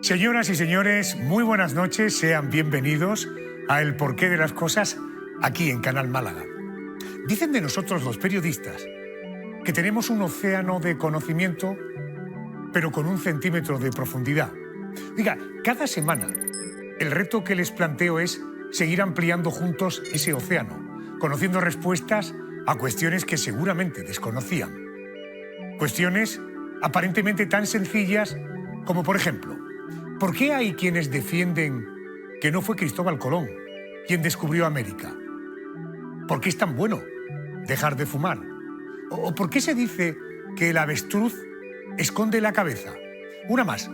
Señoras y señores, muy buenas noches, sean bienvenidos a El Porqué de las Cosas aquí en Canal Málaga. Dicen de nosotros los periodistas que tenemos un océano de conocimiento, pero con 1 centímetro de profundidad. Oiga, cada semana el reto que les planteo es seguir ampliando juntos ese océano, conociendo respuestas a cuestiones que seguramente desconocían. Cuestiones aparentemente tan sencillas como, por ejemplo, ¿por qué hay quienes defienden que no fue Cristóbal Colón quien descubrió América? ¿Por qué es tan bueno dejar de fumar? ¿O por qué se dice que el avestruz esconde la cabeza? Una más.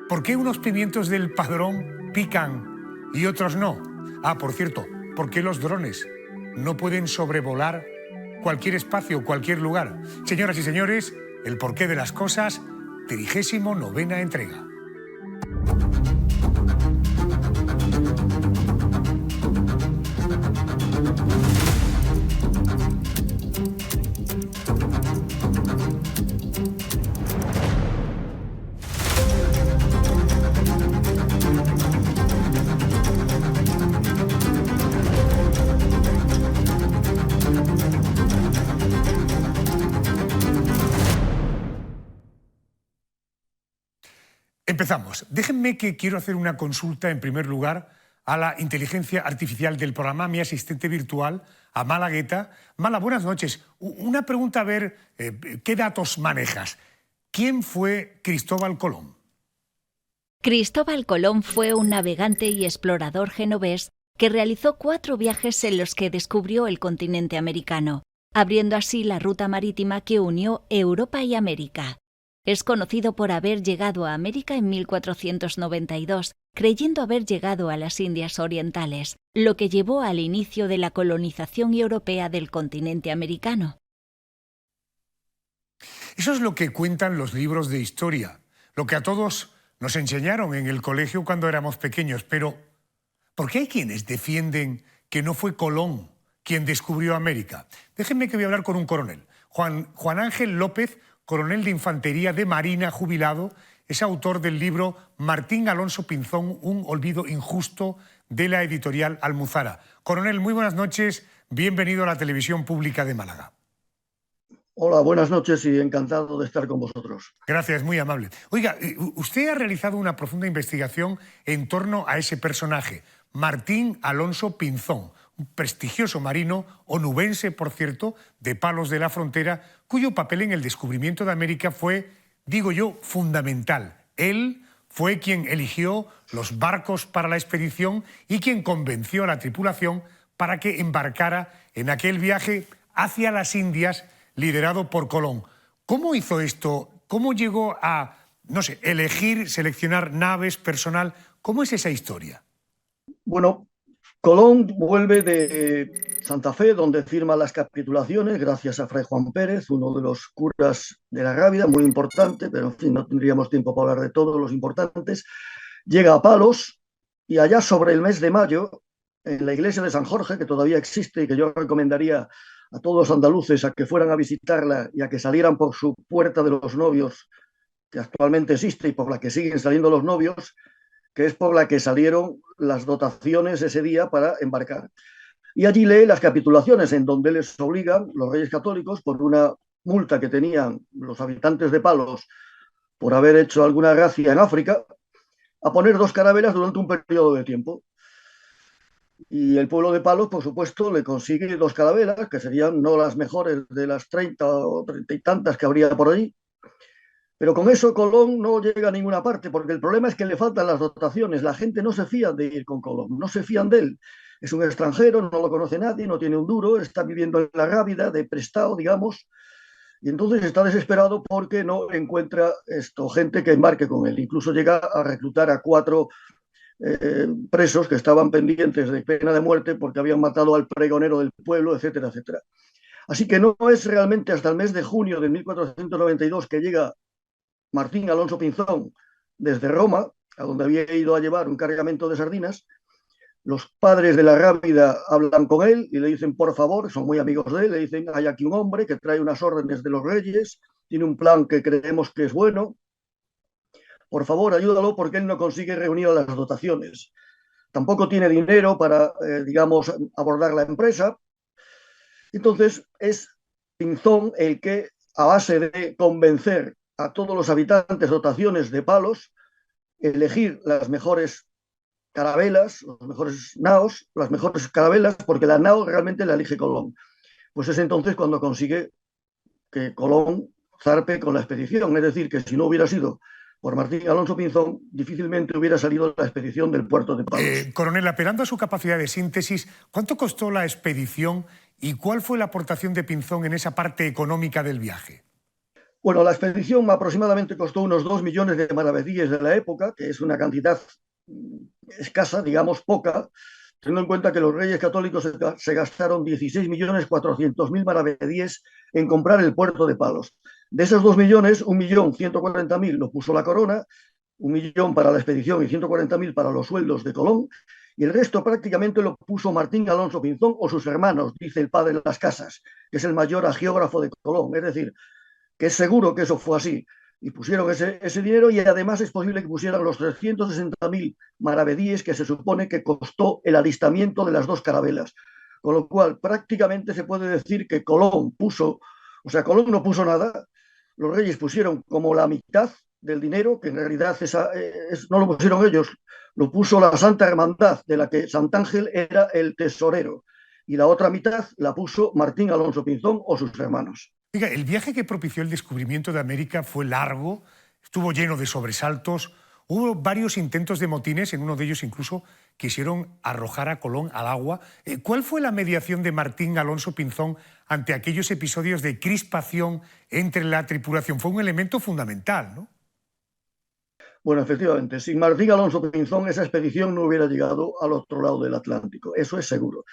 ¿Por qué unos pimientos del Padrón pican y otros no? Ah, por cierto, ¿por qué los drones no pueden sobrevolar cualquier espacio, cualquier lugar? Señoras y señores, El Porqué de las Cosas, 39ª entrega. Empezamos. Déjenme que quiero hacer una consulta en primer lugar a la inteligencia artificial del programa, mi asistente virtual, a Mala Guetta. Mala, buenas noches. Una pregunta a ver qué datos manejas. ¿Quién fue Cristóbal Colón? Cristóbal Colón fue un navegante y explorador genovés que realizó 4 viajes en los que descubrió el continente americano, abriendo así la ruta marítima que unió Europa y América. Es conocido por haber llegado a América en 1492, creyendo haber llegado a las Indias Orientales, lo que llevó al inicio de la colonización europea del continente americano. Eso es lo que cuentan los libros de historia, lo que a todos nos enseñaron en el colegio cuando éramos pequeños. Pero, ¿por qué hay quienes defienden que no fue Colón quien descubrió América? Déjenme que voy a hablar con un coronel. Juan Ángel López, coronel de Infantería de Marina jubilado, es autor del libro Martín Alonso Pinzón, un olvido injusto, de la editorial Almuzara. Coronel, muy buenas noches, bienvenido a la Televisión Pública de Málaga. Hola, buenas noches y encantado de estar con vosotros. Gracias, muy amable. Oiga, usted ha realizado una profunda investigación en torno a ese personaje, Martín Alonso Pinzón, un prestigioso marino, onubense, por cierto, de Palos de la Frontera, cuyo papel en el descubrimiento de América fue, digo yo, fundamental. Él fue quien eligió los barcos para la expedición y quien convenció a la tripulación para que embarcara en aquel viaje hacia las Indias liderado por Colón. ¿Cómo hizo esto? ¿Cómo llegó a, no sé, elegir, seleccionar naves, personal? ¿Cómo es esa historia? Bueno, Colón vuelve de Santa Fe, donde firma las capitulaciones, gracias a Fray Juan Pérez, uno de los curas de la Rábida, muy importante, pero en fin, no tendríamos tiempo para hablar de todos los importantes. Llega a Palos y allá sobre el mes de mayo, en la iglesia de San Jorge, que todavía existe y que yo recomendaría a todos los andaluces a que fueran a visitarla y a que salieran por su puerta de los novios, que actualmente existe y por la que siguen saliendo los novios, que es por la que salieron las dotaciones ese día para embarcar. Y allí lee las capitulaciones en donde les obligan los reyes católicos por una multa que tenían los habitantes de Palos por haber hecho alguna gracia en África, a poner 2 carabelas durante un periodo de tiempo. Y el pueblo de Palos, por supuesto, le consigue 2 carabelas, que serían no las mejores de las 30 o 30 y tantas que habría por allí. Pero con eso Colón no llega a ninguna parte, porque el problema es que le faltan las dotaciones. La gente no se fía de ir con Colón, no se fían de él. Es un extranjero, no lo conoce nadie, no tiene un duro, está viviendo en la Rábida, de prestado, digamos, y entonces está desesperado porque no encuentra gente que embarque con él. Incluso llega a reclutar a 4 presos que estaban pendientes de pena de muerte porque habían matado al pregonero del pueblo, etcétera, etcétera. Así que no es realmente hasta el mes de junio de 1492 que llega Martín Alonso Pinzón desde Roma, a donde había ido a llevar un cargamento de sardinas. Los padres de la Rábida hablan con él y le dicen, por favor, son muy amigos de él, le dicen, hay aquí un hombre que trae unas órdenes de los reyes, tiene un plan que creemos que es bueno, por favor, ayúdalo porque él no consigue reunir a las dotaciones. Tampoco tiene dinero para, digamos, abordar la empresa. Entonces es Pinzón el que, a base de convencer a todos los habitantes dotaciones de palos, elegir las mejores carabelas, los mejores naos, las mejores carabelas, porque la nao realmente la elige Colón. Pues es entonces cuando consigue que Colón zarpe con la expedición. Es decir, que si no hubiera sido por Martín Alonso Pinzón, difícilmente hubiera salido la expedición del puerto de Palos. Coronel, apelando a su capacidad de síntesis, ¿cuánto costó la expedición y cuál fue la aportación de Pinzón en esa parte económica del viaje? Bueno, la expedición aproximadamente costó unos 2 millones de maravedíes de la época, que es una cantidad escasa, digamos poca, teniendo en cuenta que los reyes católicos se gastaron 16.400.000 maravedíes en comprar el puerto de Palos. De esos 2 millones, 1.140.000 lo puso la corona, 1 millón para la expedición y 140.000 para los sueldos de Colón, y el resto prácticamente lo puso Martín Alonso Pinzón o sus hermanos, dice el padre de las Casas, que es el mayor agiógrafo de Colón. Es decir, que es seguro que eso fue así. Y pusieron ese dinero, y además es posible que pusieran los 360.000 maravedíes que se supone que costó el alistamiento de las dos carabelas. Con lo cual, prácticamente se puede decir que Colón puso, o sea, Colón no puso nada, los reyes pusieron como la mitad del dinero, que en realidad no lo pusieron ellos, lo puso la Santa Hermandad, de la que Santángel era el tesorero, y la otra mitad la puso Martín Alonso Pinzón o sus hermanos. Oiga, el viaje que propició el descubrimiento de América fue largo, estuvo lleno de sobresaltos, hubo varios intentos de motines, en uno de ellos incluso quisieron arrojar a Colón al agua. ¿Cuál fue la mediación de Martín Alonso Pinzón ante aquellos episodios de crispación entre la tripulación? Fue un elemento fundamental, ¿no? Bueno, efectivamente, sin Martín Alonso Pinzón esa expedición no hubiera llegado al otro lado del Atlántico, eso es seguro.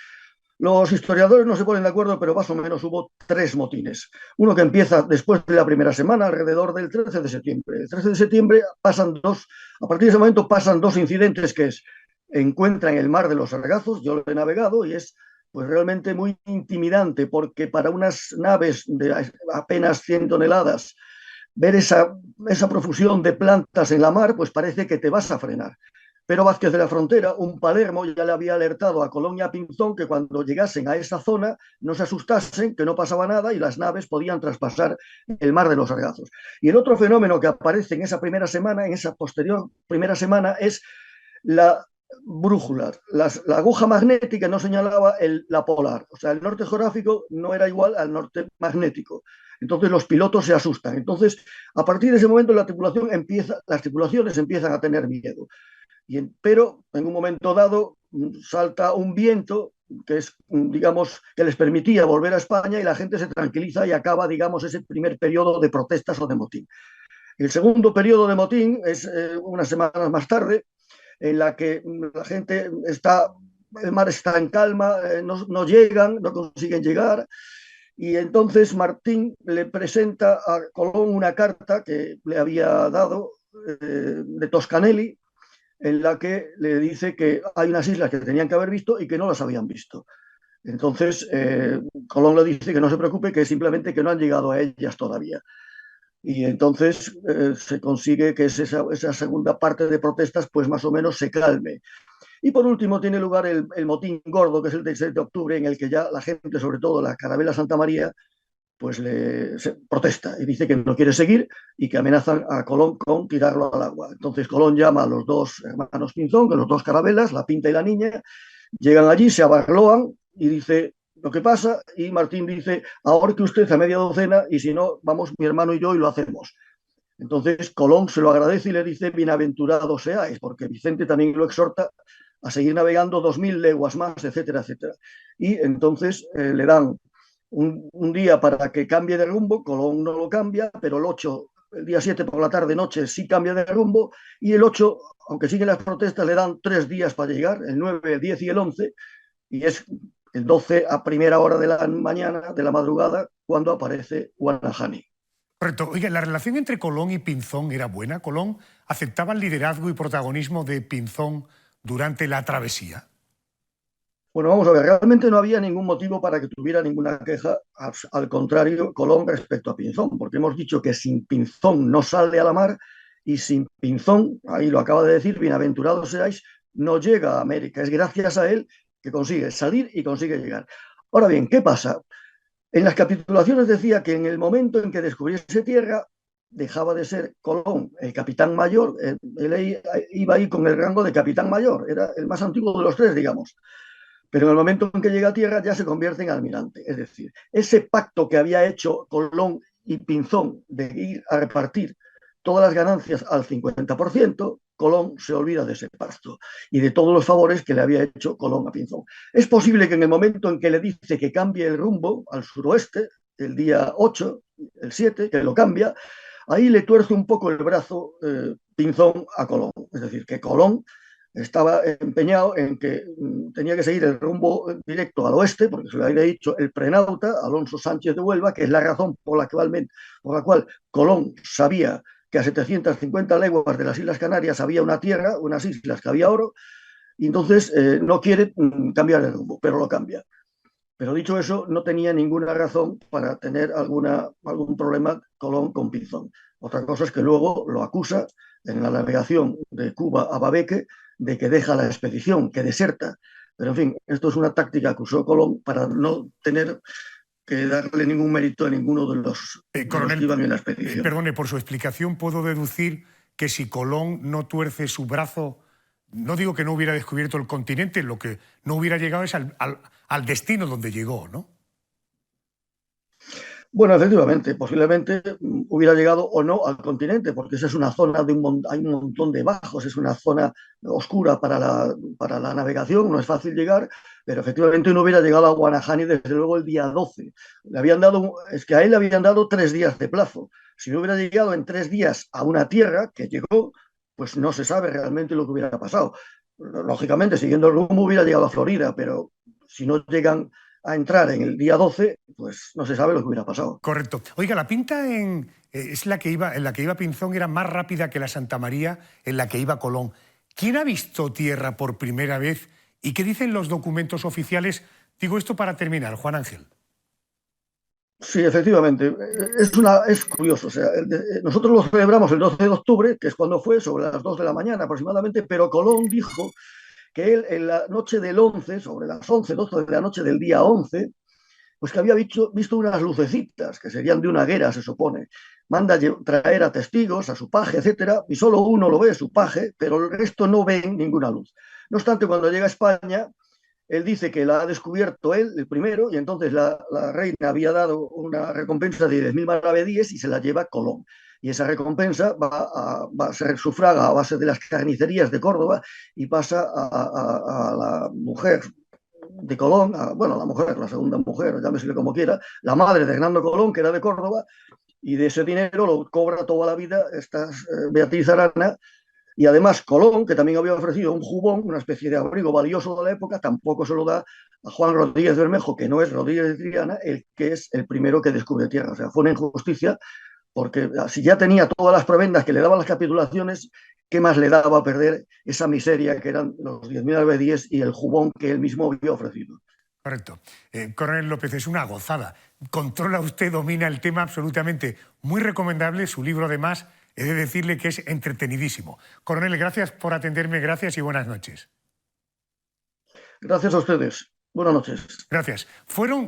Los historiadores no se ponen de acuerdo, pero más o menos hubo 3 motines. Uno que empieza después de la primera semana, alrededor del 13 de septiembre. El 13 de septiembre a partir de ese momento pasan 2 incidentes, que es, encuentran el mar de los Sargazos, yo lo he navegado, y es pues realmente muy intimidante, porque para unas naves de apenas 100 toneladas, ver esa profusión de plantas en la mar, pues parece que te vas a frenar. Pero Vázquez de la Frontera, un Palermo, ya le había alertado a Colón y a Pinzón que cuando llegasen a esa zona no se asustasen, que no pasaba nada y las naves podían traspasar el mar de los Sargazos. Y el otro fenómeno que aparece en esa primera semana, en esa posterior primera semana, es la brújula. La aguja magnética no señalaba la polar, o sea, el norte geográfico no era igual al norte magnético. Entonces los pilotos se asustan. Entonces, a partir de ese momento las tripulaciones empiezan a tener miedo. Pero en un momento dado salta un viento que es, digamos, que les permitía volver a España, y la gente se tranquiliza y acaba, digamos, ese primer periodo de protestas o de motín. El segundo periodo de motín es unas semanas más tarde, en la que la gente el mar está en calma, no llegan, no consiguen llegar, y entonces Martín le presenta a Colón una carta que le había dado de Toscanelli, en la que le dice que hay unas islas que tenían que haber visto y que no las habían visto. Entonces, Colón le dice que no se preocupe, que simplemente que no han llegado a ellas todavía. Y entonces se consigue que esa segunda parte de protestas pues más o menos se calme. Y por último tiene lugar el motín gordo, que es el 16 de octubre, en el que ya la gente, sobre todo la carabela Santa María, pues se protesta y dice que no quiere seguir y que amenazan a Colón con tirarlo al agua. Entonces Colón llama a los 2 hermanos Pinzón, con los 2 carabelas, la Pinta y la Niña, llegan allí, se abarloan y dice lo que pasa, y Martín dice, ahorque usted a media docena y si no, vamos mi hermano y yo y lo hacemos. Entonces Colón se lo agradece y le dice, bienaventurados seáis, porque Vicente también lo exhorta a seguir navegando 2.000 leguas más, etcétera, etcétera. Y entonces le dan un día para que cambie de rumbo. Colón no lo cambia, pero el día 7 por la tarde noche sí cambia de rumbo, y el 8, aunque siguen las protestas, le dan 3 días para llegar, el 9, el 10 y el 11, y es el 12 a primera hora de la mañana, de la madrugada, cuando aparece Guanahani. Correcto. Oiga, ¿la relación entre Colón y Pinzón era buena? ¿Colón aceptaba el liderazgo y protagonismo de Pinzón durante la travesía? Bueno, vamos a ver, realmente no había ningún motivo para que tuviera ninguna queja, al contrario, Colón respecto a Pinzón, porque hemos dicho que sin Pinzón no sale a la mar y sin Pinzón, ahí lo acaba de decir, bienaventurados seáis, no llega a América. Es gracias a él que consigue salir y consigue llegar. Ahora bien, ¿qué pasa? En las capitulaciones decía que en el momento en que descubriese tierra, dejaba de ser Colón el capitán mayor, él iba ahí con el rango de capitán mayor, era el más antiguo de los tres, digamos. Pero en el momento en que llega a tierra ya se convierte en almirante. Es decir, ese pacto que había hecho Colón y Pinzón de ir a repartir todas las ganancias al 50%, Colón se olvida de ese pacto y de todos los favores que le había hecho Colón a Pinzón. Es posible que en el momento en que le dice que cambie el rumbo al suroeste, el día 8, el 7, que lo cambia, ahí le tuerce un poco el brazo Pinzón a Colón. Es decir, que Colón estaba empeñado en que tenía que seguir el rumbo directo al oeste, porque se lo había dicho el prenauta, Alonso Sánchez de Huelva, que es la razón por la cual Colón sabía que a 750 leguas de las Islas Canarias había una tierra, unas islas que había oro, y entonces no quiere cambiar el rumbo, pero lo cambia. Pero dicho eso, no tenía ninguna razón para tener algún problema Colón con Pinzón. Otra cosa es que luego lo acusa en la navegación de Cuba a Babeque de que deja la expedición, que deserta. Pero en fin, esto es una táctica que usó Colón para no tener que darle ningún mérito a ninguno de los que iban en la expedición. Perdone, por su explicación puedo deducir que si Colón no tuerce su brazo, no digo que no hubiera descubierto el continente, lo que no hubiera llegado es al destino donde llegó, ¿no? Bueno, efectivamente, posiblemente hubiera llegado o no al continente, porque esa es una zona hay un montón de bajos, es una zona oscura para la navegación, no es fácil llegar, pero efectivamente no hubiera llegado a Guanahani desde luego el día 12. Es que a él le habían dado 3 días de plazo. Si no hubiera llegado en 3 días a una tierra que llegó, pues no se sabe realmente lo que hubiera pasado. Lógicamente, siguiendo el rumbo hubiera llegado a Florida, pero si no llegan a entrar en el día 12, pues no se sabe lo que hubiera pasado. Correcto. Oiga, la pinta es la que iba, en la que iba Pinzón era más rápida que la Santa María en la que iba Colón. ¿Quién ha visto tierra por primera vez y qué dicen los documentos oficiales? Digo esto para terminar, Juan Ángel. Sí, efectivamente. Es curioso. O sea, nosotros lo celebramos el 12 de octubre, que es cuando fue, sobre las 2 de la mañana aproximadamente, pero Colón dijo que él en la noche del 11, sobre las 11, 12 de la noche del día 11, pues que había visto unas lucecitas, que serían de una hoguera, se supone. Manda traer a testigos, a su paje, etcétera, y solo uno lo ve, su paje, pero el resto no ven ninguna luz. No obstante, cuando llega a España, él dice que la ha descubierto él, el primero, y entonces la reina había dado una recompensa de 10.000 maravedíes y se la lleva Colón. Y esa recompensa va a ser sufraga a base de las carnicerías de Córdoba y pasa a la mujer de Colón, bueno, la mujer, la segunda mujer, llámesele como quiera, la madre de Hernando Colón, que era de Córdoba, y de ese dinero lo cobra toda la vida esta Beatriz Arana. Y además Colón, que también había ofrecido un jubón, una especie de abrigo valioso de la época, tampoco se lo da a Juan Rodríguez Bermejo, que no es Rodríguez de Triana, el que es el primero que descubre tierra. O sea, fue una injusticia, porque si ya tenía todas las prebendas que le daban las capitulaciones, ¿qué más le daba a perder esa miseria que eran los 10.000 alvedíes y el jubón que él mismo había ofrecido? Correcto. Coronel López, es una gozada. Controla usted, domina el tema absolutamente. Muy recomendable. Su libro, además, he de decirle que es entretenidísimo. Coronel, gracias por atenderme, gracias y buenas noches. Gracias a ustedes. Buenas noches. Gracias.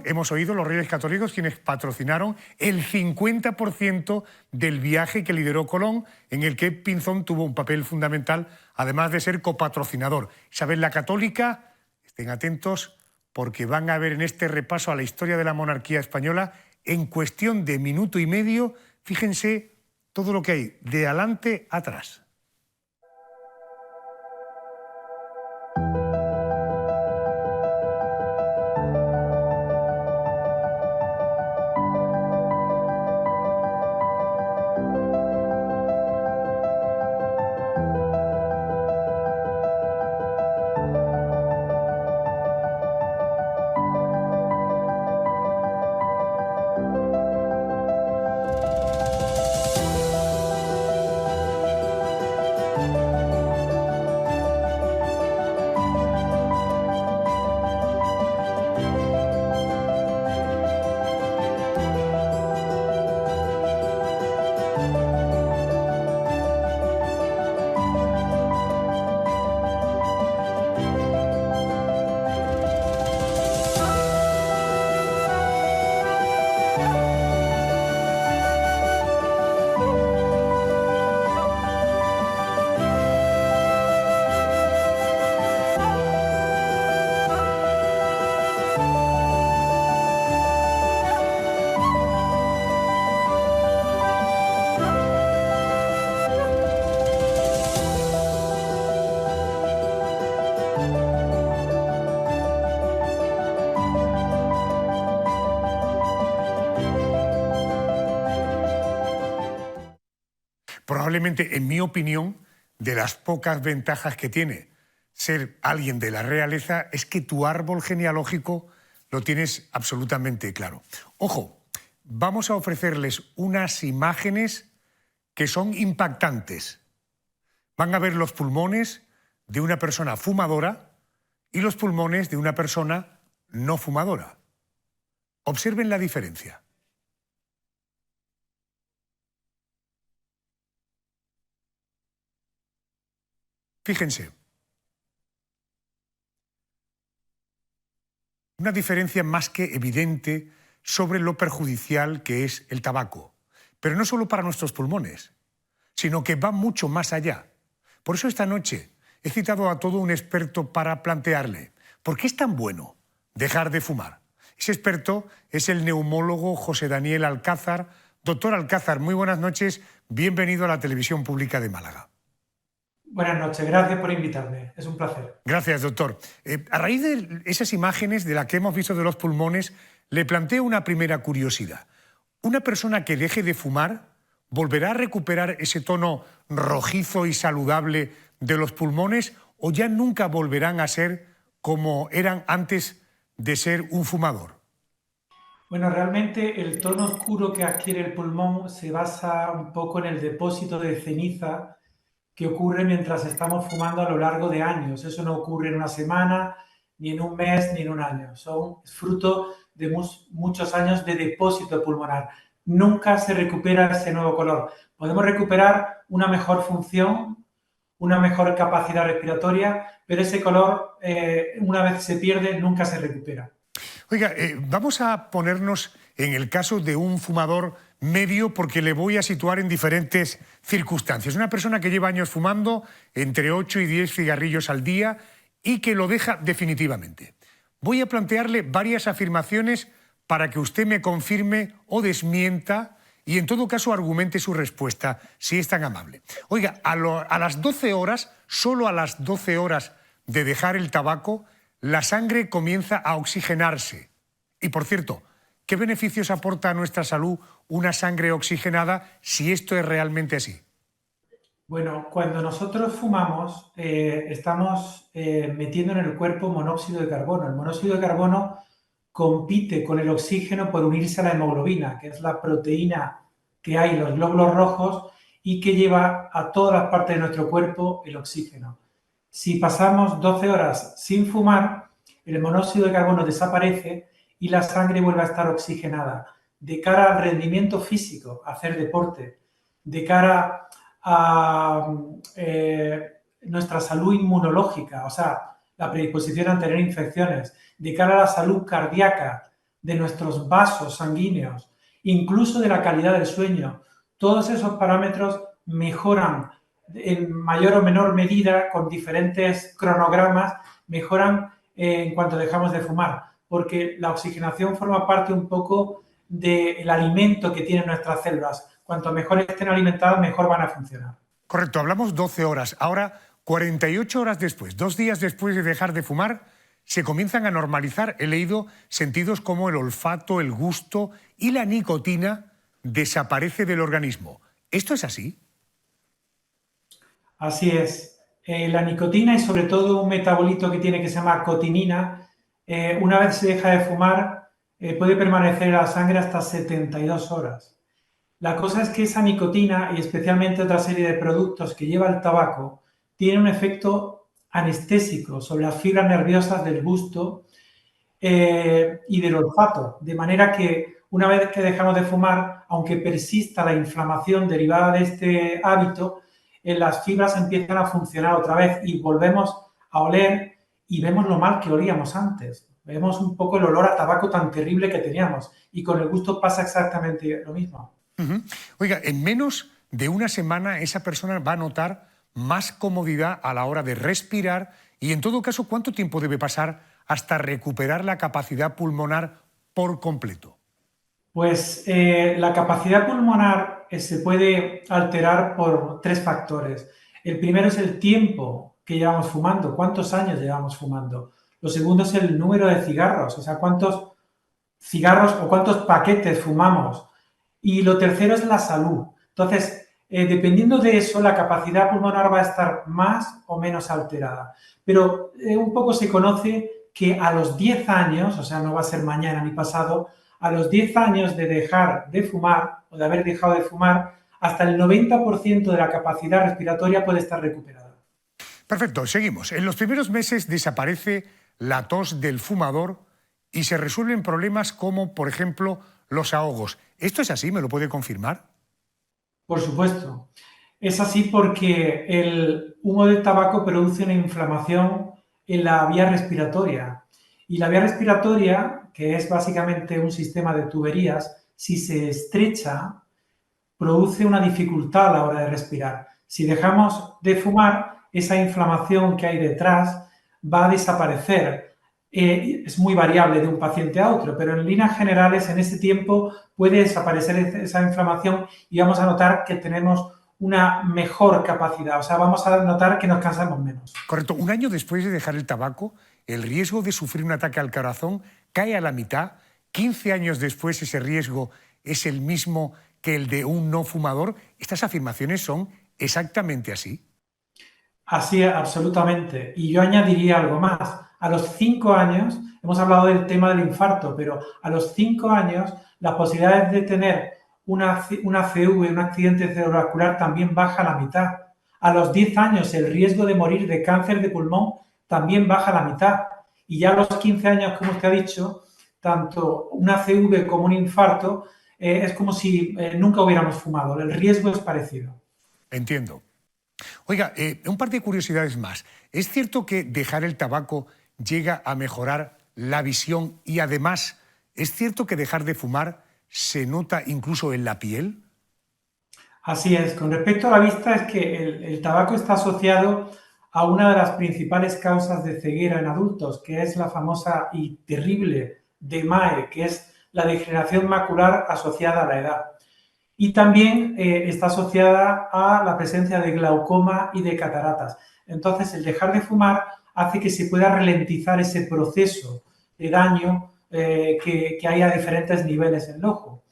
Hemos oído, los Reyes Católicos quienes patrocinaron el 50% del viaje que lideró Colón, en el que Pinzón tuvo un papel fundamental, además de ser copatrocinador. Isabel la Católica, estén atentos, porque van a ver en este repaso a la historia de la monarquía española, en cuestión de minuto y medio, fíjense todo lo que hay de adelante a atrás. Probablemente, en mi opinión, de las pocas ventajas que tiene ser alguien de la realeza es que tu árbol genealógico lo tienes absolutamente claro. Ojo, vamos a ofrecerles unas imágenes que son impactantes. Van a ver los pulmones de una persona fumadora y los pulmones de una persona no fumadora. Observen la diferencia. Fíjense. Una diferencia más que evidente sobre lo perjudicial que es el tabaco. Pero no solo para nuestros pulmones, sino que va mucho más allá. Por eso esta noche he citado a todo un experto para plantearle ¿por qué es tan bueno dejar de fumar? Ese experto es el neumólogo José Daniel Alcázar. Doctor Alcázar, muy buenas noches, bienvenido a la Televisión Pública de Málaga. Buenas noches, gracias por invitarme, es un placer. Gracias, doctor. A raíz de esas imágenes de las que hemos visto de los pulmones, le planteo una primera curiosidad. ¿Una persona que deje de fumar volverá a recuperar ese tono rojizo y saludable de los pulmones o ya nunca volverán a ser como eran antes de ser un fumador? Bueno, realmente el tono oscuro que adquiere el pulmón se basa un poco en el depósito de ceniza que ocurre mientras estamos fumando a lo largo de años. Eso no ocurre en una semana, ni en un mes, ni en un año. Son fruto de muchos años de depósito pulmonar. Nunca se recupera ese nuevo color. Podemos recuperar una mejor función, una mejor capacidad respiratoria, pero ese color, una vez se pierde, nunca se recupera. Oiga, vamos a ponernos en el caso de un fumador medio porque le voy a situar en diferentes circunstancias. Una persona que lleva años fumando entre 8 y 10 cigarrillos al día y que lo deja definitivamente. Voy a plantearle varias afirmaciones para que usted me confirme o desmienta y en todo caso argumente su respuesta, si es tan amable. Oiga, a las 12 horas, solo a las 12 horas de dejar el tabaco, la sangre comienza a oxigenarse. Y por cierto, ¿qué beneficios aporta a nuestra salud una sangre oxigenada si esto es realmente así? Bueno, cuando nosotros fumamos, estamos metiendo en el cuerpo monóxido de carbono. El monóxido de carbono compite con el oxígeno por unirse a la hemoglobina, que es la proteína que hay en los glóbulos rojos y que lleva a todas las partes de nuestro cuerpo el oxígeno. Si pasamos 12 horas sin fumar, el monóxido de carbono desaparece y la sangre vuelve a estar oxigenada. De cara al rendimiento físico, a hacer deporte, de cara a nuestra salud inmunológica, o sea, la predisposición a tener infecciones, de cara a la salud cardíaca, de nuestros vasos sanguíneos, incluso de la calidad del sueño. Todos esos parámetros mejoran en mayor o menor medida, con diferentes cronogramas, mejoran en cuanto dejamos de fumar, porque la oxigenación forma parte un poco del alimento que tienen nuestras células. Cuanto mejor estén alimentadas, mejor van a funcionar. Correcto, hablamos 12 horas. Ahora, 48 horas después, 2 días después de dejar de fumar, se comienzan a normalizar, he leído, sentidos como el olfato, el gusto y la nicotina desaparece del organismo. ¿Esto es así? Así es. La nicotina y sobre todo un metabolito que tiene que se llama cotinina, una vez se deja de fumar, puede permanecer en la sangre hasta 72 horas. La cosa es que esa nicotina y especialmente otra serie de productos que lleva el tabaco tiene un efecto anestésico sobre las fibras nerviosas del gusto y del olfato, de manera que una vez que dejamos de fumar, aunque persista la inflamación derivada de este hábito, las fibras empiezan a funcionar otra vez y volvemos a oler y vemos lo mal que olíamos antes. Vemos un poco el olor a tabaco tan terrible que teníamos y con el gusto pasa exactamente lo mismo. Oiga, en menos de una semana esa persona va a notar más comodidad a la hora de respirar y en todo caso, ¿cuánto tiempo debe pasar hasta recuperar la capacidad pulmonar por completo? Pues la capacidad pulmonar se puede alterar por 3 factores. El primero es el tiempo que llevamos fumando, cuántos años llevamos fumando. Lo segundo es el número de cigarros, o sea, cuántos cigarros o cuántos paquetes fumamos. Y lo tercero es la salud. Entonces, dependiendo de eso, la capacidad pulmonar va a estar más o menos alterada. Pero un poco se conoce que a los 10 años, o sea, no va a ser mañana ni pasado, a los 10 años de dejar de fumar o de haber dejado de fumar, hasta el 90% de la capacidad respiratoria puede estar recuperada. Perfecto, seguimos. En los primeros meses desaparece la tos del fumador y se resuelven problemas como, por ejemplo, los ahogos. ¿Esto es así? ¿Me lo puede confirmar? Por supuesto. Es así porque el humo del tabaco produce una inflamación en la vía respiratoria. Y la vía respiratoria, que es básicamente un sistema de tuberías, si se estrecha, produce una dificultad a la hora de respirar. Si dejamos de fumar, esa inflamación que hay detrás va a desaparecer. Es muy variable de un paciente a otro, pero en líneas generales, en ese tiempo puede desaparecer esa inflamación y vamos a notar que tenemos una mejor capacidad, o sea, vamos a notar que nos cansamos menos. Correcto. Un año después de dejar el tabaco, el riesgo de sufrir un ataque al corazón cae a la mitad. 15 años después, ese riesgo es el mismo que el de un no fumador. ¿Estas afirmaciones son exactamente así? Así es, absolutamente. Y yo añadiría algo más. A los 5 años, hemos hablado del tema del infarto, pero a los 5 años las posibilidades de tener una CV, un accidente cerebrovascular, también baja a la mitad. A los 10 años el riesgo de morir de cáncer de pulmón también baja a la mitad. Y ya a los 15 años, como usted ha dicho, tanto una CV como un infarto es como si nunca hubiéramos fumado. El riesgo es parecido. Entiendo. Oiga, un par de curiosidades más. ¿Es cierto que dejar el tabaco llega a mejorar la visión y además es cierto que dejar de fumar se nota incluso en la piel? Así es. Con respecto a la vista, es que el tabaco está asociado a una de las principales causas de ceguera en adultos, que es la famosa y terrible DMAE, que es la degeneración macular asociada a la edad. Y también está asociada a la presencia de glaucoma y de cataratas. Entonces, el dejar de fumar hace que se pueda ralentizar ese proceso de daño que hay a diferentes niveles en el ojo.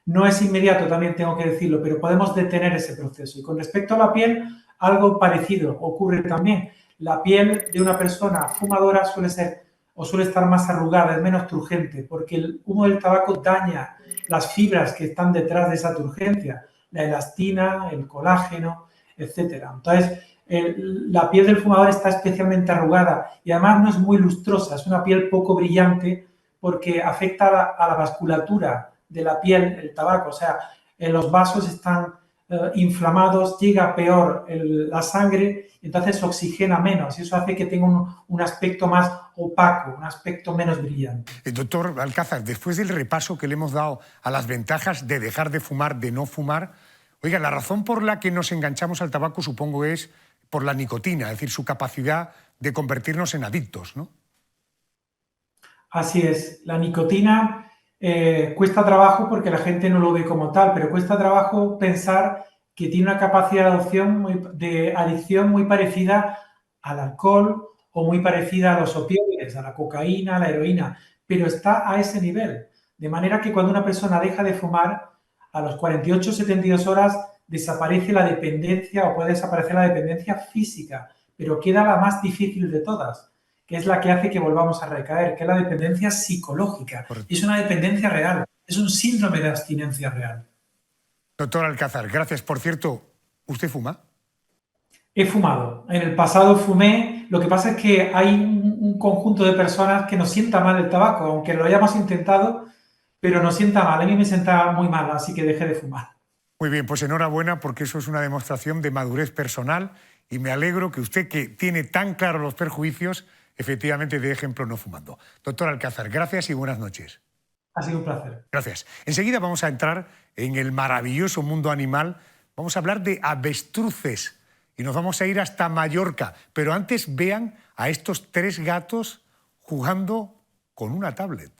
No es inmediato, también tengo que decirlo, pero podemos detener ese proceso. Y con respecto a la piel, algo parecido ocurre también. La piel de una persona fumadora suele ser o suele estar más arrugada, es menos turgente, porque el humo del tabaco daña las fibras que están detrás de esa turgencia, la elastina, el colágeno, etcétera. Entonces, la piel del fumador está especialmente arrugada y además no es muy lustrosa, es una piel poco brillante porque afecta a la vasculatura de la piel, el tabaco, o sea, los vasos están inflamados, llega peor la sangre, entonces oxigena menos y eso hace que tenga un aspecto más opaco, un aspecto menos brillante. Doctor Alcázar, después del repaso que le hemos dado a las ventajas de dejar de fumar, de no fumar, oiga, la razón por la que nos enganchamos al tabaco supongo es por la nicotina, es decir, su capacidad de convertirnos en adictos, ¿no? Así es, la nicotina cuesta trabajo porque la gente no lo ve como tal, pero cuesta trabajo pensar que tiene una capacidad de adicción muy parecida al alcohol o muy parecida a los opioides, a la cocaína, a la heroína, pero está a ese nivel. De manera que cuando una persona deja de fumar, a los 48 o 72 horas desaparece la dependencia o puede desaparecer la dependencia física, pero queda la más difícil de todas, que es la que hace que volvamos a recaer, que es la dependencia psicológica. Y es una dependencia real, es un síndrome de abstinencia real. Doctor Alcázar, gracias. Por cierto, ¿usted fuma? He fumado. En el pasado fumé. Lo que pasa es que hay un conjunto de personas que nos sienta mal el tabaco, aunque lo hayamos intentado, pero nos sienta mal. A mí me sentaba muy mal, así que dejé de fumar. Muy bien, pues enhorabuena porque eso es una demostración de madurez personal y me alegro que usted, que tiene tan claros los perjuicios, efectivamente dé ejemplo no fumando. Doctor Alcázar, gracias y buenas noches. Ha sido un placer. Gracias. Enseguida vamos a entrar en el maravilloso mundo animal. Vamos a hablar de avestruces y nos vamos a ir hasta Mallorca. Pero antes vean a estos 3 gatos jugando con una tablet.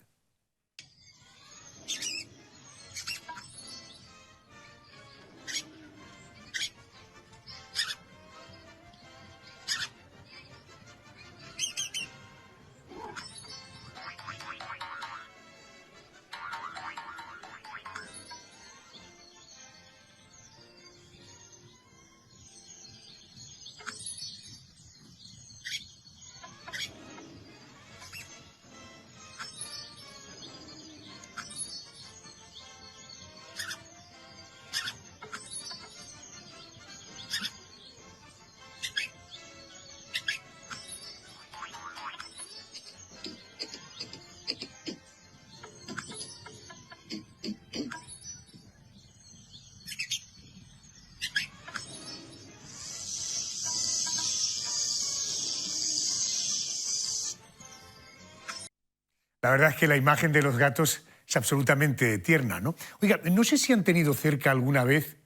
La verdad es que la imagen de los gatos es absolutamente tierna, ¿no? Oiga, no sé si han tenido cerca alguna vez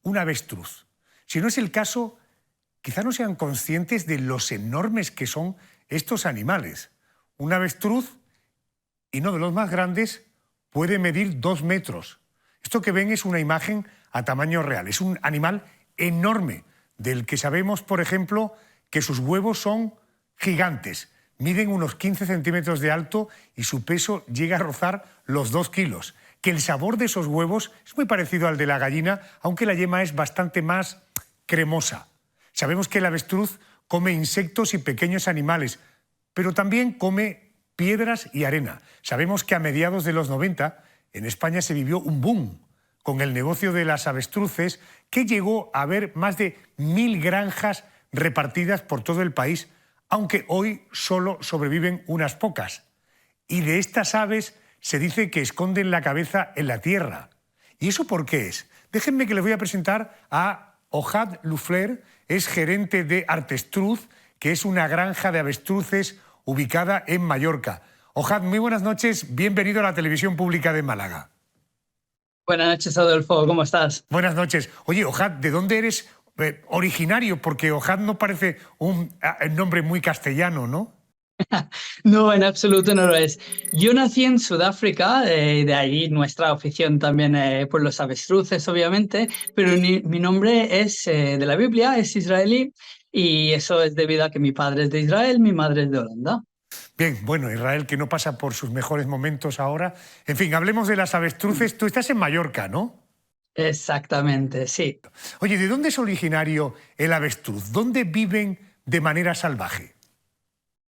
un avestruz. Si no es el caso, quizá no sean conscientes de los enormes que son estos animales. Un avestruz, y no de los más grandes, puede medir 2 metros. Esto que ven es una imagen a tamaño real. Es un animal enorme, del que sabemos, por ejemplo, que sus huevos son gigantes. Miden unos 15 centímetros de alto y su peso llega a rozar los 2 kilos. Que el sabor de esos huevos es muy parecido al de la gallina, aunque la yema es bastante más cremosa. Sabemos que el avestruz come insectos y pequeños animales, pero también come piedras y arena. Sabemos que a mediados de los 90 en España se vivió un boom con el negocio de las avestruces, que llegó a haber más de 1000 granjas repartidas por todo el país, aunque hoy solo sobreviven unas pocas. Y de estas aves se dice que esconden la cabeza en la tierra. ¿Y eso por qué es? Déjenme que les voy a presentar a Ohad Lufler, es gerente de Artestruz, que es una granja de avestruces ubicada en Mallorca. Ohad, muy buenas noches, bienvenido a la Televisión Pública de Málaga. Buenas noches, Adolfo, ¿cómo estás? Buenas noches. Oye, Ohad, ¿de dónde eres originario? Porque Ohad no parece un nombre muy castellano, ¿no? No, en absoluto no lo es. Yo nací en Sudáfrica, de ahí nuestra afición también por los avestruces, obviamente, pero mi nombre es de la Biblia, es israelí, y eso es debido a que mi padre es de Israel, mi madre es de Holanda. Bien, bueno, Israel, que no pasa por sus mejores momentos ahora. En fin, hablemos de las avestruces. Tú estás en Mallorca, ¿no? Exactamente, sí. Oye, ¿de dónde es originario el avestruz? ¿Dónde viven de manera salvaje?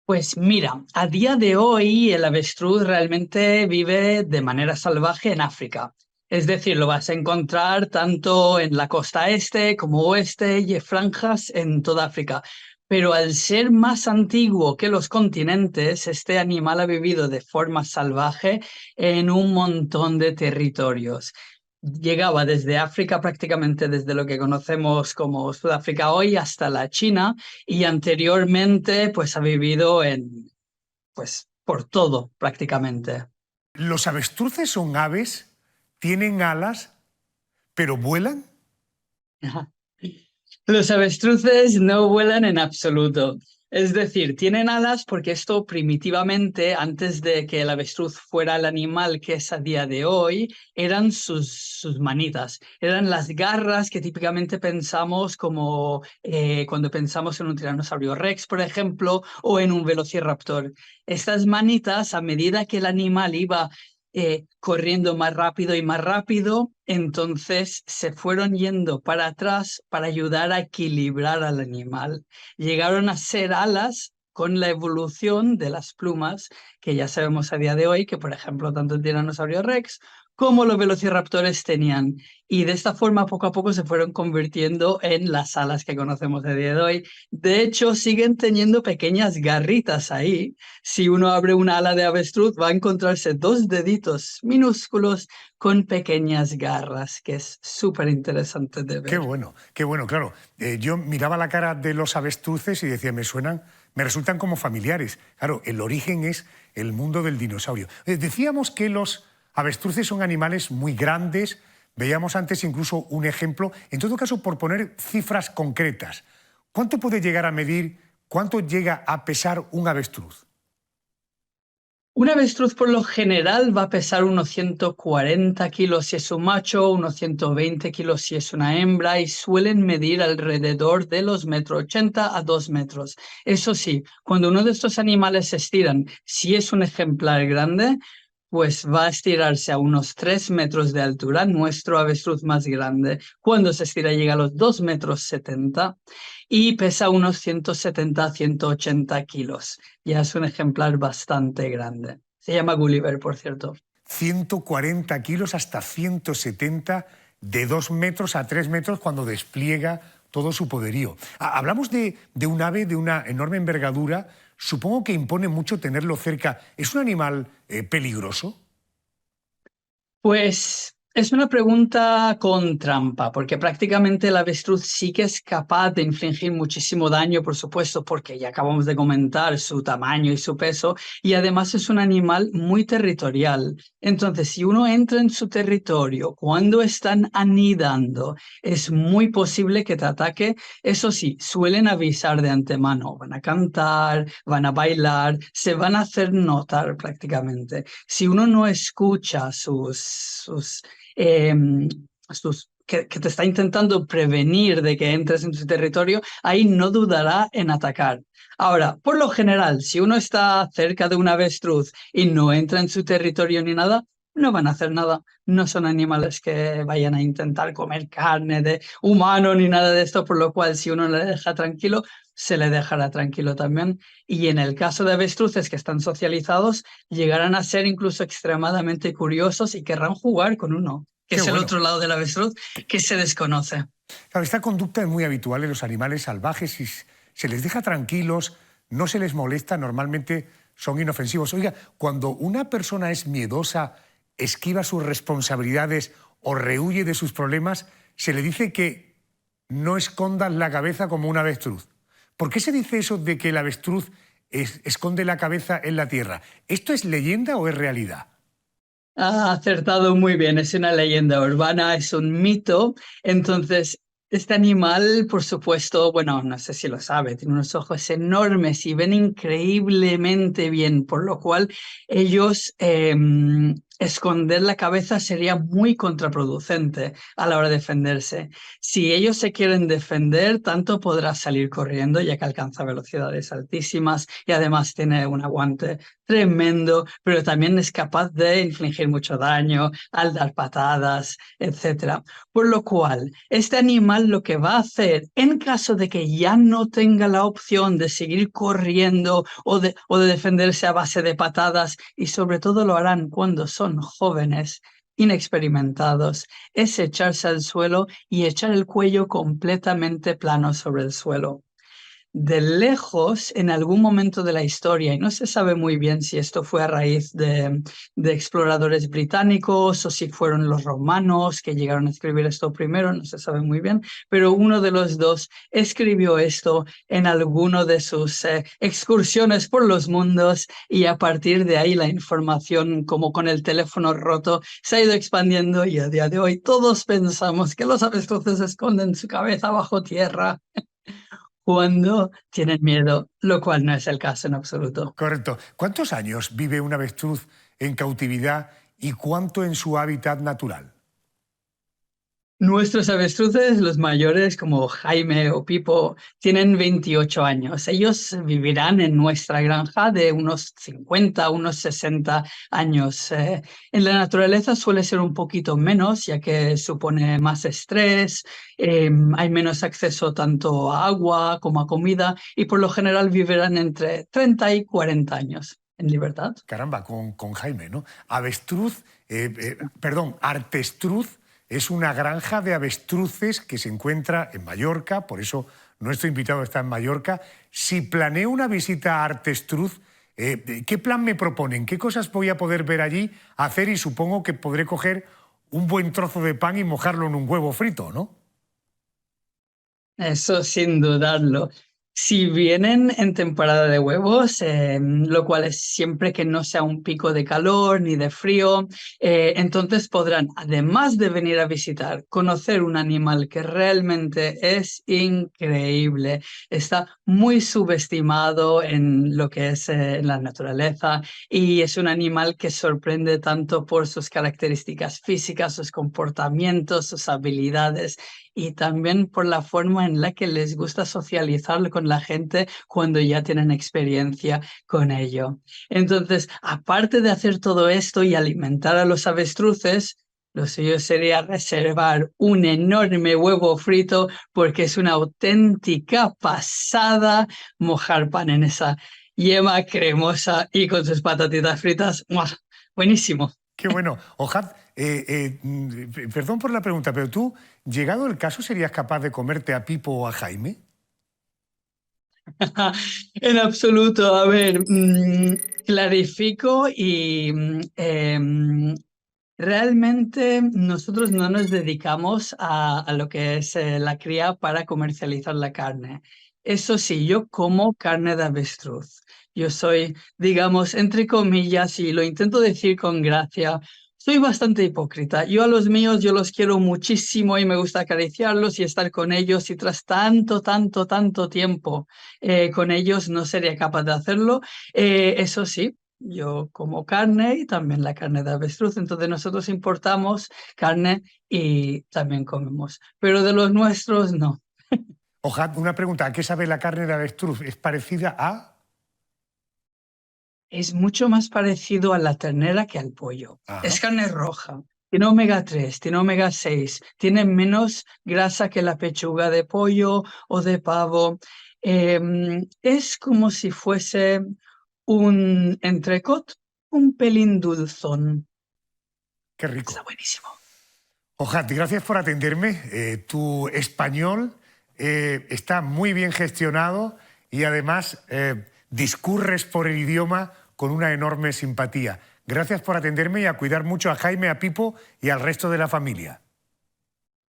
Pues mira, a día de hoy el avestruz realmente vive de manera salvaje en África. Es decir, lo vas a encontrar tanto en la costa este como oeste y franjas en toda África. Pero al ser más antiguo que los continentes, este animal ha vivido de forma salvaje en un montón de territorios. Llegaba desde África, prácticamente desde lo que conocemos como Sudáfrica hoy, hasta la China, y anteriormente pues ha vivido pues por todo prácticamente. ¿Los avestruces son aves? ¿Tienen alas? ¿Pero vuelan? Los avestruces no vuelan en absoluto. Es decir, tienen alas porque esto primitivamente, antes de que el avestruz fuera el animal que es a día de hoy, eran sus manitas. Eran las garras que típicamente pensamos como cuando pensamos en un tiranosaurio rex, por ejemplo, o en un velociraptor. Estas manitas, a medida que el animal iba corriendo más rápido y más rápido, entonces se fueron yendo para atrás para ayudar a equilibrar al animal. Llegaron a ser alas con la evolución de las plumas, que ya sabemos a día de hoy que, por ejemplo, tanto el tiranosaurio rex como los velociraptores tenían. Y de esta forma, poco a poco, se fueron convirtiendo en las alas que conocemos a día de hoy. De hecho, siguen teniendo pequeñas garritas ahí. Si uno abre una ala de avestruz, va a encontrarse 2 deditos minúsculos con pequeñas garras, que es súper interesante de ver. Qué bueno, claro. Yo miraba la cara de los avestruces y decía, me resultan como familiares. Claro, el origen es el mundo del dinosaurio. Decíamos que los avestruces son animales muy grandes. Veíamos antes incluso un ejemplo. En todo caso, por poner cifras concretas, ¿cuánto puede llegar a medir, cuánto llega a pesar un avestruz? Un avestruz por lo general va a pesar unos 140 kilos si es un macho, unos 120 kilos si es una hembra, y suelen medir alrededor de los 1,80 m a 2 metros. Eso sí, cuando uno de estos animales se estiran, si es un ejemplar grande, pues va a estirarse a unos 3 metros de altura, nuestro avestruz más grande. Cuando se estira llega a los 2,70 m y pesa unos 170 a 180 kilos. Ya es un ejemplar bastante grande. Se llama Gulliver, por cierto. 140 kilos hasta 170, de 2 metros a 3 metros cuando despliega todo su poderío. Hablamos de un ave de una enorme envergadura. Supongo que impone mucho tenerlo cerca. ¿Es un animal peligroso? Pues Es una pregunta con trampa, porque prácticamente el avestruz sí que es capaz de infligir muchísimo daño, por supuesto, porque ya acabamos de comentar su tamaño y su peso, y además es un animal muy territorial. Entonces, si uno entra en su territorio cuando están anidando, es muy posible que te ataque. Eso sí, suelen avisar de antemano, van a cantar, van a bailar, se van a hacer notar prácticamente. Si uno no escucha eh, que te está intentando prevenir de que entres en su territorio, ahí no dudará en atacar. Ahora, por lo general, si uno está cerca de un avestruz y no entra en su territorio ni nada, no van a hacer nada. No son animales que vayan a intentar comer carne de humano ni nada de esto, por lo cual si uno le deja tranquilo, se le dejará tranquilo también. Y en el caso de avestruces que están socializados, llegarán a ser incluso extremadamente curiosos y querrán jugar con uno, que Qué es el bueno. otro lado del avestruz, que se desconoce. Claro, esta conducta es muy habitual en los animales salvajes y se les deja tranquilos, no se les molesta, normalmente son inofensivos. Oiga, cuando una persona es miedosa, esquiva sus responsabilidades o rehúye de sus problemas, se le dice que no escondas la cabeza como un avestruz. ¿Por qué se dice eso de que el avestruz esconde la cabeza en la tierra? ¿Esto es leyenda o es realidad? Ha acertado muy bien, es una leyenda urbana, es un mito. Entonces, este animal, por supuesto, bueno, no sé si lo sabe, tiene unos ojos enormes y ven increíblemente bien, por lo cual ellos esconder la cabeza sería muy contraproducente a la hora de defenderse. Si ellos se quieren defender, tanto podrá salir corriendo, ya que alcanza velocidades altísimas y además tiene un aguante tremendo, pero también es capaz de infligir mucho daño al dar patadas, etc. Por lo cual, este animal lo que va a hacer, en caso de que ya no tenga la opción de seguir corriendo o de defenderse a base de patadas, y sobre todo lo harán cuando son jóvenes, inexperimentados, es echarse al suelo y echar el cuello completamente plano sobre el suelo. De lejos, en algún momento de la historia, y no se sabe muy bien si esto fue a raíz de exploradores británicos o si fueron los romanos que llegaron a escribir esto primero, no se sabe muy bien, pero uno de los dos escribió esto en alguno de sus excursiones por los mundos, y a partir de ahí la información, como con el teléfono roto, se ha ido expandiendo, y a día de hoy todos pensamos que los avestruces esconden su cabeza bajo tierra cuando tienen miedo, lo cual no es el caso en absoluto. Correcto. ¿Cuántos años vive un avestruz en cautividad y cuánto en su hábitat natural? Nuestros avestruces, los mayores como Jaime o Pipo, tienen 28 años. Ellos vivirán en nuestra granja de unos 50, unos 60 años. En la naturaleza suele ser un poquito menos, ya que supone más estrés, hay menos acceso tanto a agua como a comida, y por lo general vivirán entre 30 y 40 años en libertad. Caramba, con Jaime, ¿no? Avestruz, perdón, Artestruz es una granja de avestruces que se encuentra en Mallorca, por eso nuestro invitado está en Mallorca. Si planeo una visita a Artestruz, ¿qué plan me proponen? ¿Qué cosas voy a poder ver allí, hacer? Y supongo que podré coger un buen trozo de pan y mojarlo en un huevo frito, ¿no? Eso sin dudarlo. Si vienen en temporada de huevos, lo cual es siempre que no sea un pico de calor ni de frío, entonces podrán, además de venir a visitar, conocer un animal que realmente es increíble. Está muy subestimado en lo que es la naturaleza, y es un animal que sorprende tanto por sus características físicas, sus comportamientos, sus habilidades, y también por la forma en la que les gusta socializar con la gente cuando ya tienen experiencia con ello. Entonces, aparte de hacer todo esto y alimentar a los avestruces, lo suyo sería reservar un enorme huevo frito, porque es una auténtica pasada mojar pan en esa yema cremosa y con sus patatitas fritas. ¡Mua! Buenísimo. Qué bueno. Ojad, perdón por la pregunta, pero tú, llegado el caso, ¿serías capaz de comerte a Pipo o a Jaime? En absoluto. A ver, clarifico y Realmente nosotros no nos dedicamos a lo que es la cría para comercializar la carne. Eso sí, yo como carne de avestruz. Yo soy, digamos, entre comillas, y lo intento decir con gracia, soy bastante hipócrita. Yo a los míos, yo los quiero muchísimo y me gusta acariciarlos y estar con ellos, y tras tanto, tanto, tanto tiempo con ellos no sería capaz de hacerlo. Eso sí. Yo como carne y también la carne de avestruz, entonces nosotros importamos carne y también comemos, pero de los nuestros no. Ojad, una pregunta, ¿a qué sabe la carne de avestruz? ¿Es parecida a...? Es mucho más parecido a la ternera que al pollo. Ajá. Es carne roja, tiene omega 3, tiene omega 6, tiene menos grasa que la pechuga de pollo o de pavo. Es como si fuese un entrecot, un pelín dulzón. Qué Está rico. buenísimo. Ojad, gracias por atenderme. Tu español está muy bien gestionado y además discurres por el idioma con una enorme simpatía. Gracias por atenderme y a cuidar mucho a Jaime, a Pipo y al resto de la familia.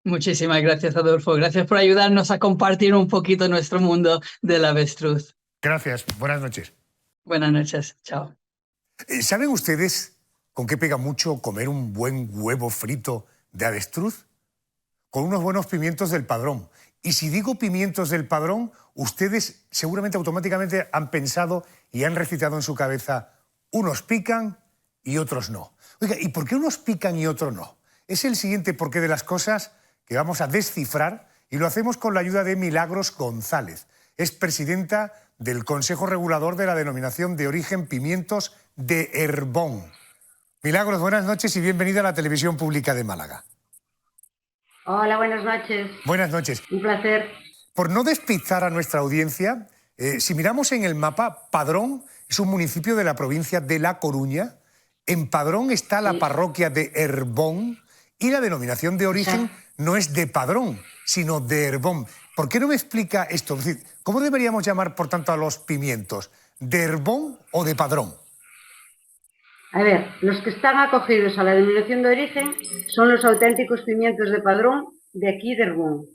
Muchísimas gracias, Adolfo. Gracias por ayudarnos a compartir un poquito nuestro mundo del avestruz. Gracias, buenas noches. Buenas noches. Chao. ¿Saben ustedes con qué pega mucho comer un buen huevo frito de avestruz? Con unos buenos pimientos del Padrón. Y si digo pimientos del Padrón, ustedes seguramente automáticamente han pensado y han recitado en su cabeza, unos pican y otros no. Oiga, ¿y por qué unos pican y otros no? Es el siguiente porqué de las cosas que vamos a descifrar y lo hacemos con la ayuda de Milagros González. Es presidenta del Consejo Regulador de la Denominación de Origen Pimientos de Herbón. Milagros, buenas noches y bienvenida a la Televisión Pública de Málaga. Hola, buenas noches. Buenas noches. Un placer. Por no despistar a nuestra audiencia, si miramos en el mapa, Padrón es un municipio de la provincia de La Coruña. En Padrón está la parroquia de Herbón y la denominación de origen no es de Padrón, sino de Herbón. ¿Por qué no me explica esto? Es decir, ¿cómo deberíamos llamar, por tanto, a los pimientos? ¿De Herbón o de Padrón? A ver, los que están acogidos a la denominación de origen son los auténticos pimientos de Padrón de aquí de Herbón.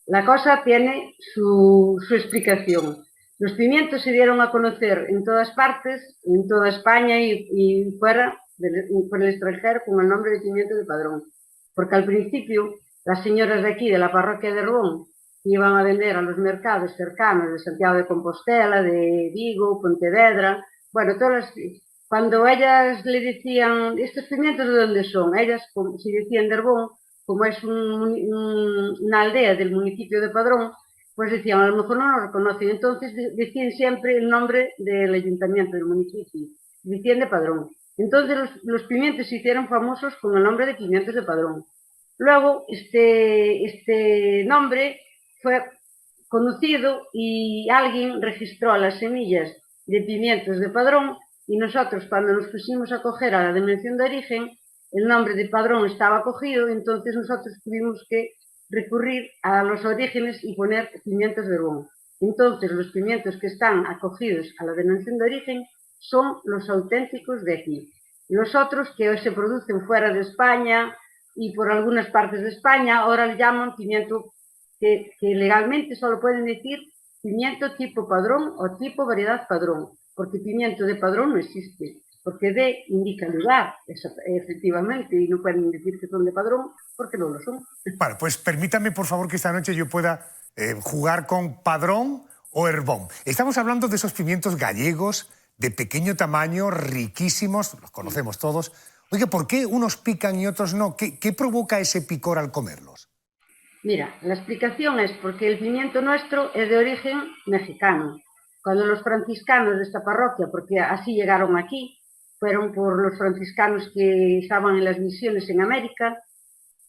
La cosa tiene su explicación. Los pimientos se dieron a conocer en todas partes, en toda España y fuera, por el extranjero, con el nombre de pimiento de Padrón. Porque al principio, las señoras de aquí, de la parroquia de Herbón, iban a vender a los mercados cercanos de Santiago de Compostela, de Vigo, Pontevedra, bueno, todas las... Cuando ellas le decían, ¿estos pimientos de dónde son? Ellas, si decían de Herbón, como es una aldea del municipio de Padrón, pues decían, a lo mejor no lo reconocen. Entonces decían siempre el nombre del ayuntamiento del municipio, decían de Padrón. Entonces los pimientos se hicieron famosos con el nombre de pimientos de Padrón. Luego este nombre fue conocido y alguien registró las semillas de pimientos de Padrón. Y nosotros, cuando nos pusimos a coger a la denominación de origen, el nombre de Padrón estaba cogido, entonces nosotros tuvimos que recurrir a los orígenes y poner pimientos de Herbón. Entonces, los pimientos que están acogidos a la denominación de origen son los auténticos de aquí. Los otros que hoy se producen fuera de España y por algunas partes de España, ahora le llaman pimiento que legalmente solo pueden decir pimiento tipo Padrón o tipo variedad Padrón, porque pimiento de Padrón no existe, porque de indica lugar, efectivamente, y no pueden decir que son de Padrón porque no lo son. Bueno, pues permítame, por favor, que esta noche yo pueda jugar con Padrón o Herbón. Estamos hablando de esos pimientos gallegos de pequeño tamaño, riquísimos, los conocemos todos. Oiga, ¿por qué unos pican y otros no? ¿Qué provoca ese picor al comerlos? Mira, la explicación es porque el pimiento nuestro es de origen mexicano. Cuando los franciscanos de esta parroquia, porque así llegaron aquí, fueron por los franciscanos que estaban en las misiones en América,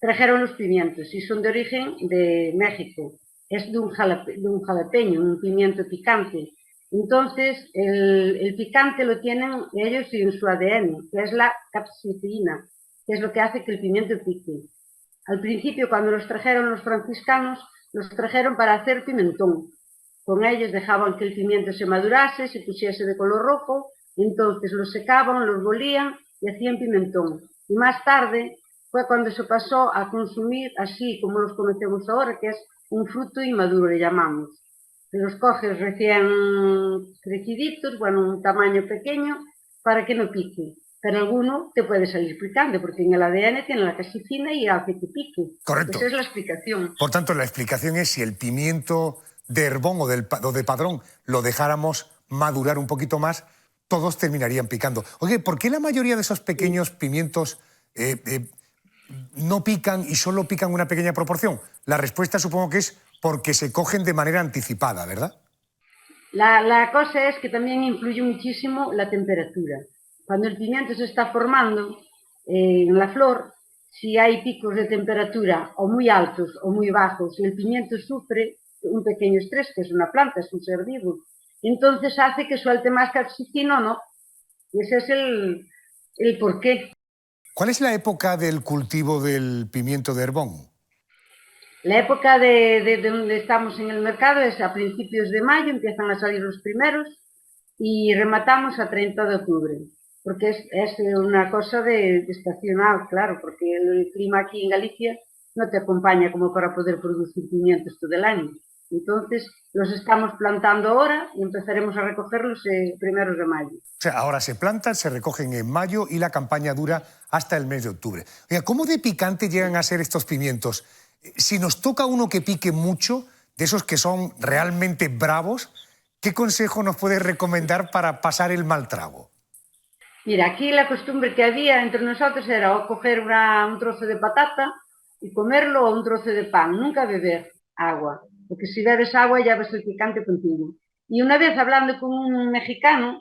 trajeron los pimientos y son de origen de México. Es de un jalapeño, un pimiento picante. Entonces, el picante lo tienen ellos en su ADN, que es la capsaicina, que es lo que hace que el pimiento pique. Al principio, cuando los trajeron los franciscanos, los trajeron para hacer pimentón. Con ellos dejaban que el pimiento se madurase, se pusiese de color rojo, entonces los secaban, los bolían y hacían pimentón. Y más tarde fue cuando se pasó a consumir así como los conocemos ahora, que es un fruto inmaduro, le llamamos. Los coges recién creciditos, bueno, un tamaño pequeño, para que no pique. Pero alguno te puede salir picante, porque en el ADN tiene la casicina y hace que pique. Correcto. Esa es la explicación. Por tanto, la explicación es si el pimiento de Herbón o de Padrón lo dejáramos madurar un poquito más, todos terminarían picando. Oye, ¿por qué la mayoría de esos pequeños pimientos no pican y solo pican una pequeña proporción? La respuesta supongo que es porque se cogen de manera anticipada, ¿verdad? La cosa es que también influye muchísimo la temperatura. Cuando el pimiento se está formando en la flor, si hay picos de temperatura o muy altos o muy bajos, el pimiento sufre un pequeño estrés, que es una planta, es un ser vivo. Entonces hace que suelte más capsicina o no. Y ese es el porqué. ¿Cuál es la época del cultivo del pimiento de Herbón? La época de donde estamos en el mercado es a principios de mayo, empiezan a salir los primeros y rematamos a 30 de octubre. Porque es una cosa de estacional, claro, porque el clima aquí en Galicia no te acompaña como para poder producir pimientos todo el año. Entonces, los estamos plantando ahora y empezaremos a recogerlos primeros de mayo. O sea, ahora se plantan, se recogen en mayo y la campaña dura hasta el mes de octubre. Oiga, ¿cómo de picante llegan a ser estos pimientos? Si nos toca uno que pique mucho, de esos que son realmente bravos, ¿qué consejo nos puedes recomendar para pasar el mal trago? Mira, aquí la costumbre que había entre nosotros era o coger un trozo de patata y comerlo o un trozo de pan, nunca beber agua, porque si bebes agua ya ves el picante contigo. Y una vez hablando con un mexicano,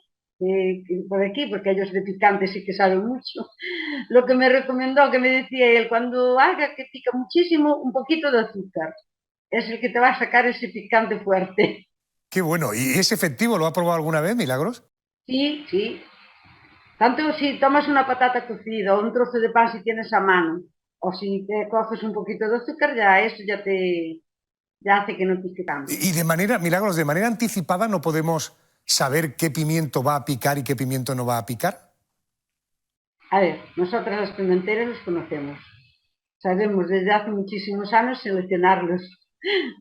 por aquí, porque ellos de picante sí que saben mucho, lo que me recomendó, que me decía él, cuando haga que pica muchísimo, un poquito de azúcar, es el que te va a sacar ese picante fuerte. Qué bueno, ¿y es efectivo? ¿Lo ha probado alguna vez, Milagros? Sí, sí. Tanto si tomas una patata cocida o un trozo de pan si tienes a mano, o si te coges un poquito de azúcar, ya eso ya hace que no pique tanto. Y de manera, Milagros, de manera anticipada no podemos saber qué pimiento va a picar y qué pimiento no va a picar. A ver, nosotras las pimenteras los conocemos. Sabemos desde hace muchísimos años seleccionarlos.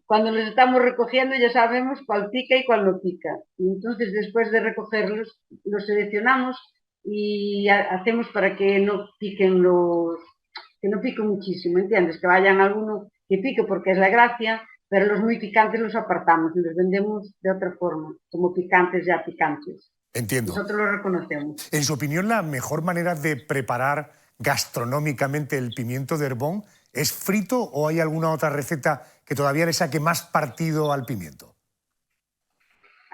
Cuando los estamos recogiendo ya sabemos cuál pica y cuál no pica. Y entonces después de recogerlos, los seleccionamos y hacemos para que no piquen que no piquen muchísimo, ¿entiendes? Que vayan alguno que pique porque es la gracia, pero los muy picantes los apartamos y los vendemos de otra forma, como picantes ya picantes. Entiendo. Nosotros los reconocemos. En su opinión, ¿la mejor manera de preparar gastronómicamente el pimiento de Herbón es frito o hay alguna otra receta que todavía le saque más partido al pimiento?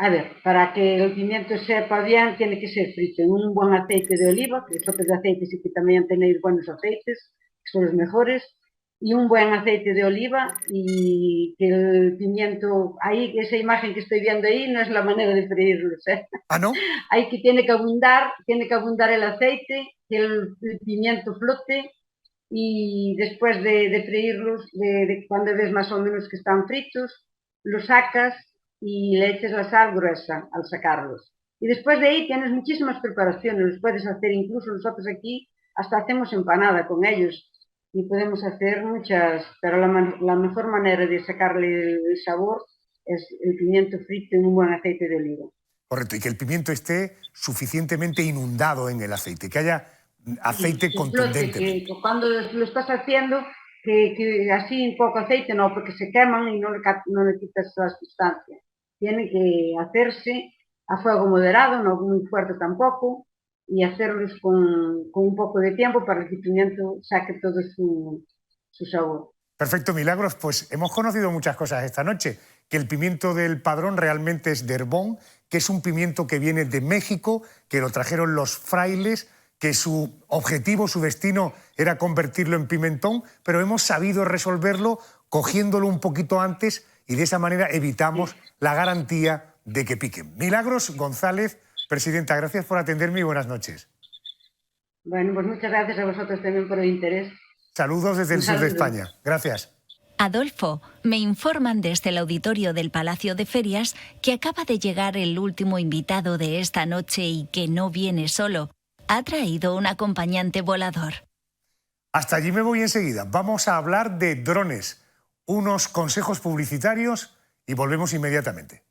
A ver, para que el pimiento sepa bien, tiene que ser frito en un buen aceite de oliva, que vosotros de aceite sí que también tenéis buenos aceites, que son los mejores, y un buen aceite de oliva y que el pimiento, ahí esa imagen que estoy viendo ahí no es la manera de freírlos, ¿eh? ¿Ah, no? Ahí que tiene que abundar el aceite, que el pimiento flote y después de freírlos, cuando ves más o menos que están fritos, los sacas y le eches la sal gruesa al sacarlos. Y después de ahí tienes muchísimas preparaciones, los puedes hacer incluso nosotros aquí, hasta hacemos empanada con ellos y podemos hacer muchas, pero la mejor manera de sacarle el sabor es el pimiento frito en un buen aceite de oliva. Correcto, y que el pimiento esté suficientemente inundado en el aceite, que haya aceite contundente. Que cuando lo estás haciendo, que así poco aceite no, porque se queman y no le quitas la sustancia. Tiene que hacerse a fuego moderado, no muy fuerte tampoco, y hacerlos con un poco de tiempo para que el pimiento saque todo su sabor. Perfecto, Milagros, pues hemos conocido muchas cosas esta noche, que el pimiento del Padrón realmente es de Herbón, que es un pimiento que viene de México, que lo trajeron los frailes, que su objetivo, su destino era convertirlo en pimentón, pero hemos sabido resolverlo cogiéndolo un poquito antes y de esa manera evitamos la garantía de que piquen. Milagros González, presidenta, gracias por atenderme y buenas noches. Bueno, pues muchas gracias a vosotros también por el interés. Saludos desde el sur de España. Gracias. Adolfo, me informan desde el auditorio del Palacio de Ferias que acaba de llegar el último invitado de esta noche y que no viene solo. Ha traído un acompañante volador. Hasta allí me voy enseguida. Vamos a hablar de drones, unos consejos publicitarios y volvemos inmediatamente.